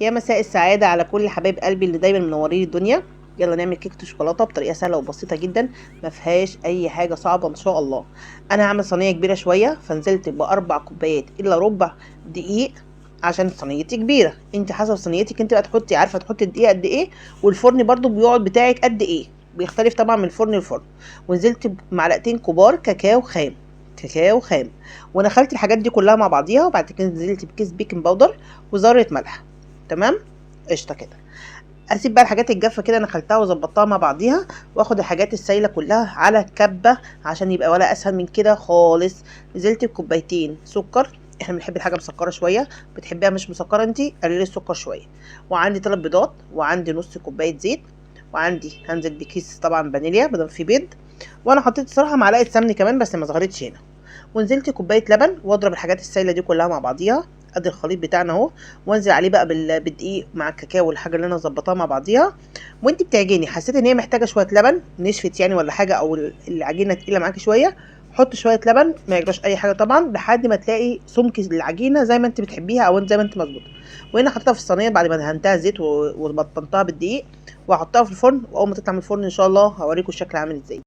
يا مساء السعادة على كل حبايب قلبي اللي دايما منورين الدنيا. يلا نعمل كيكة شوكولاتة بطريقة سهلة وبسيطة جدا، ما فيهاش اي حاجة صعبة ان شاء الله. انا هعمل صينية كبيرة شوية، فنزلت ب4 كوبايات الا ربع دقيق، عشان صينيتي كبيرة. انت حسب صينيتك انت بقى تحطي، عارفة تحطي الدقيق قد ايه، والفرن برضو بيقعد بتاعك قد ايه، بيختلف طبعا من فرن لفرن. ونزلت بمعلقتين كبار كاكاو خام، كاكاو خام. ونخلت الحاجات دي كلها مع بعضيها، وبعد كده نزلت بكيس بيكنج باودر وذرة ملح. تمام، قشطه كده. اسيب بقى الحاجات الجافه كده، انا خلطتها وظبطتها مع بعضيها، واخد الحاجات السايله كلها على كبه عشان يبقى ولا اسهل من كده خالص. نزلت بكوبايتين سكر، احنا بنحب الحاجه مسكره شويه، بتحبيها مش مسكره انت قللي السكر شويه. وعندي 3 بيضات، وعندي نص كوبايه زيت، وعندي هنزل بكيس طبعا فانيليا بدل في بيض. وانا حطيت صراحه معلقه سمن كمان بس ما ظهرتش هنا. ونزلت كوبايه لبن، واضرب الحاجات السايله دي كلها مع بعضيها. ادي الخليط بتاعنا اهو، وانزل عليه بقى بالدقيق مع الكاكاو والحاجه اللي انا ظبطاها مع بعضيها. وانت بتعجني حسيت ان هي محتاجه شويه لبن نشفت يعني ولا حاجه، او العجينه تقيله معاكي شويه، حط شويه لبن، ما يجراش اي حاجه طبعا، لحد ما تلاقي سمك العجينه زي ما انت بتحبيها او زي ما انت مظبوطه. وهنا حطيتها في الصينيه بعد ما دهنتها زيت وبطنتها بالدقيق، واحطها في الفرن، واول ما تطلع من الفرن ان شاء الله هوريكم الشكل عامل ازاي.